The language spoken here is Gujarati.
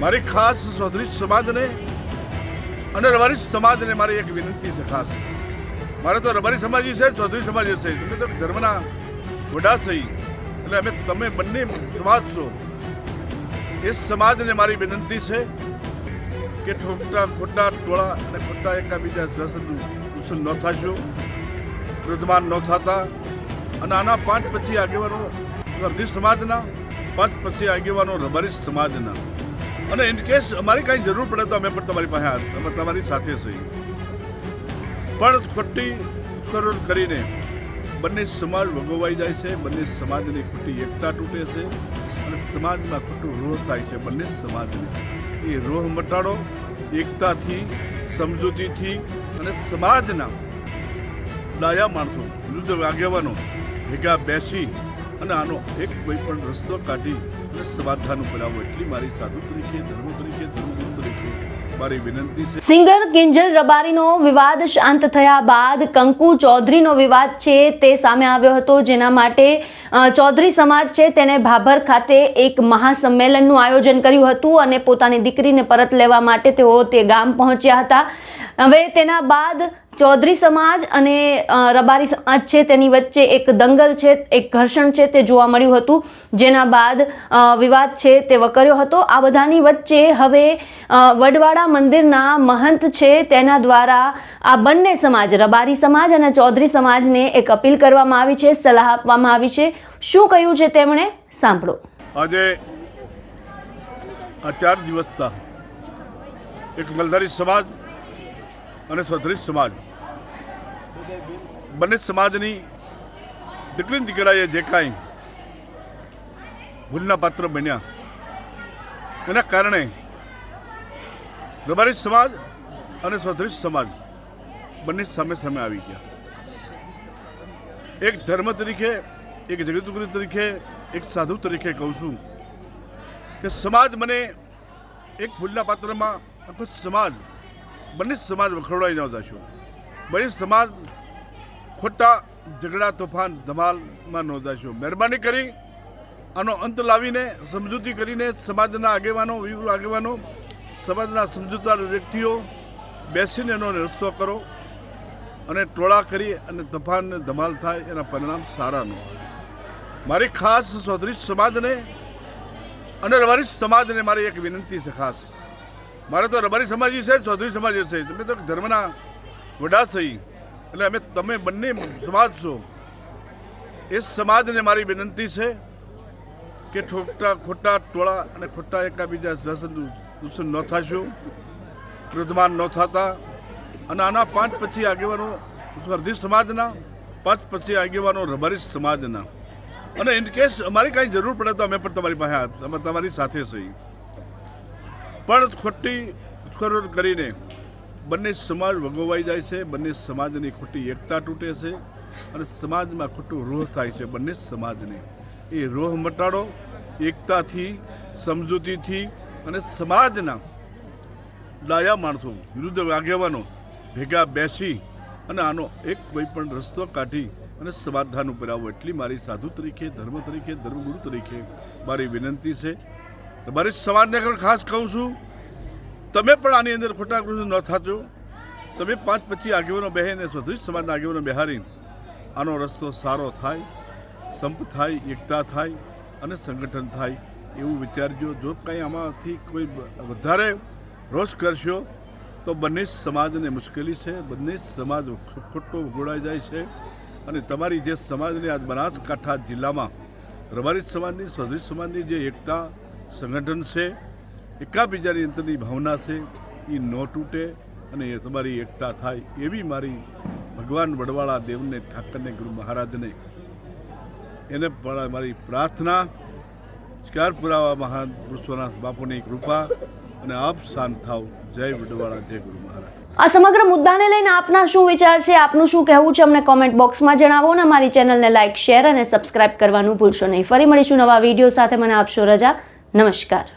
મારી ખાસ ચૌધરી સમાજને અને રબારી સમાજને મારી એક વિનંતી છે ખાસ. મારે તો રબારી સમાજ છે, ચૌધરી સમાજ છે, તમે તો ધર્મના વડા છે, એટલે તમે બંને સમાજ છો. એ સમાજને મારી વિનંતી છે કે ખોટા ટોળા અને ખોટા એકાબીજા દૂષણ ન થશો, ક્રોધમાન ન થતા, અને આના 5 પછી આગેવાનો ચૌધરી સમાજના, 5 પછી આગેવાનો રબારી સમાજના, અને ઇન કેસ અમારી કાંઈ જરૂર પડે તો અમે પણ તમારી પાસે અમે તમારી સાથે છીએ. પણ ખોટી ઉશ્કેરણી કરીને બંને સમાજ ભોગવાઈ જાય છે, બંને સમાજની ખોટી એકતા તૂટે છે અને સમાજમાં ખોટું રોહ થાય છે. બંને સમાજને એ રોહ મટાડો, એકતાથી, સમજૂતીથી, અને સમાજના ડાયા માણસો, વૃદ્ધ આગેવાનો ભેગા બેસી અને આનો એક કોઈ પણ રસ્તો કાઢી અને સમાધાન કરાવો, એટલી મારી સાધુ તરીકે, ધર્મગુરુ તરીકે મારી વિનંતી છે. સિંગર કિંજલ રબારીનો વિવાદ શાંત થયા બાદ કંકુ ચૌધરીનો વિવાદ છે તે સામે આવ્યો હતો, જેના માટે ચૌધરી સમાજ છે તેને ભાભર ખાતે એક મહાસંમેલનનું આયોજન કર્યું હતું અને પોતાની દીકરીને પરત લેવા માટે તેઓ તે ગામ પહોંચ્યા હતા. હવે તેના બાદ ચૌધરી સમાજ અને રબારી સમાજ છે તેની વચ્ચે એક દંગલ છે, એક ઘર્ષણ છે તે જોવા મળ્યું હતું, જેના બાદ વિવાદ છે તે વકર્યો હતો. આ બધાની વચ્ચે હવે વડવાડા મંદિરના મહંત છે તેના દ્વારા આ બંને સમાજ, રબારી સમાજ અને ચૌધરી સમાજને એક અપીલ કરવામાં આવી છે, સલાહ આપવામાં આવી છે. શું કહ્યું છે તેમણે, સાંભળો. આજે આ 4 દિવસના એક મલધારી સમાજ અને ચૌધરી સમાજ, બંને સમાજની દીકરી દીકરાએ જે કાંઈ ભૂલના પાત્ર બન્યા, એના કારણે રબારી સમાજ અને ચૌધરી સમાજ બંને સામે સામે આવી ગયા. એક ધર્મ તરીકે, એક જગતગુરુ તરીકે, એક સાધુ તરીકે કહું છું કે સમાજ મને એક ભૂલના પાત્રમાં આખો સમાજ, બંને સમાજ વખોડાઈ ન જશો. બંને સમાજ ખોટા ઝઘડા, તોફાન, ધમાલમાં ન જશો. મહેરબાની કરી આનો અંત લાવીને, સમજૂતી કરીને સમાજના આગેવાનો, સમાજના સમજૂતદાર વ્યક્તિઓ બેસીને એનો રસ્તો કરો, અને ટોળા કરી અને તોફાન ને ધમાલ થાય એના પરિણામ સારા ન હોય. મારી ખાસ ચૌધરી સમાજને અને રબારી સમાજને મારી એક વિનંતી છે ખાસ. મારે તો રબારી સમાજ છે, ચૌધરી સમાજ છે, તમે તો ધર્મના વડા છે, એટલે તમે બંને સમાજ છો. એ સમાજને મારી વિનંતી છે કે ખોટા ટોળા અને ખોટા એકાબીજા દૂષણ ન થશો, ક્રોધમાન ન થતા, અને આના 5 પછી આગેવાનો ચૌધરી સમાજના, 5 પછી આગેવાનો રબારી સમાજના, અને ઇન કેસ અમારી કાંઈ જરૂર પડે તો અમે પણ તમારી પાસે અમે તમારી સાથે છીએ. પણ ખોટી ઉશ્કેરણી કરીને બંને સમાજ ભોગવાઈ જાય છે, બંને સમાજની ખોટી એકતા તૂટે છે અને સમાજમાં ખોટું રોહ થાય છે. બંને સમાજને એ રોહ મટાડો, એકતાથી, સમજૂતીથી, અને સમાજના ડાયા માણસો, વૃદ્ધ આગેવાનો ભેગા બેસી અને આનો એક કોઈ પણ રસ્તો કાઢી અને સમાધાન કરાવો, એટલી મારી સાધુ તરીકે, ધર્મગુરુ તરીકે મારી વિનંતી છે. મારી સમાજને ખાસ કહું છું, તમે પણ આની અંદર ખોટા કૃષિ ન થજો. તમે 5 પછી આગેવાનો બહેને, ચૌધરી સમાજના આગેવાનો બિહારી આનો રસ્તો સારો થાય, સંપ થાય, એકતા થાય અને સંગઠન થાય એવું વિચારજો. જો કંઈ આમાંથી કોઈ વધારે રોષ કરશો તો બંને સમાજને મુશ્કેલી છે, બંને સમાજ ખોટો ગોળાઈ જાય છે. અને તમારી જે સમાજની આજ બનાસકાંઠા જિલ્લામાં રબારી સમાજની, ચૌધરી સમાજની જે એકતા, સંગઠન છે, એકાબીજાની અંતરની ભાવના છે, એ ન તૂટે અને એ તમારી એકતા થાય, એવી મારી ભગવાન વડવાળા દેવને, ઠાકરને, ગુરુ મહારાજને એને પણ મારી પ્રાર્થના. સ્કાર પુરાવા મહાન પુરુષોના બાપુની કૃપા, અને આપ શાંત થાવ. જય વડવાળા, જય ગુરુ મહારાજ. આ સમગ્ર મુદ્દાને લઈને આપના શું વિચાર છે, આપનું શું કહેવું છે, અમને કોમેન્ટ બોક્સમાં જણાવો અને અમારી ચેનલને લાઇક, શેર અને સબસ્ક્રાઇબ કરવાનું ભૂલશો નહીં. ફરી મળીશું નવા વિડીયો સાથે. મને આપશો રજા. નમસ્કાર.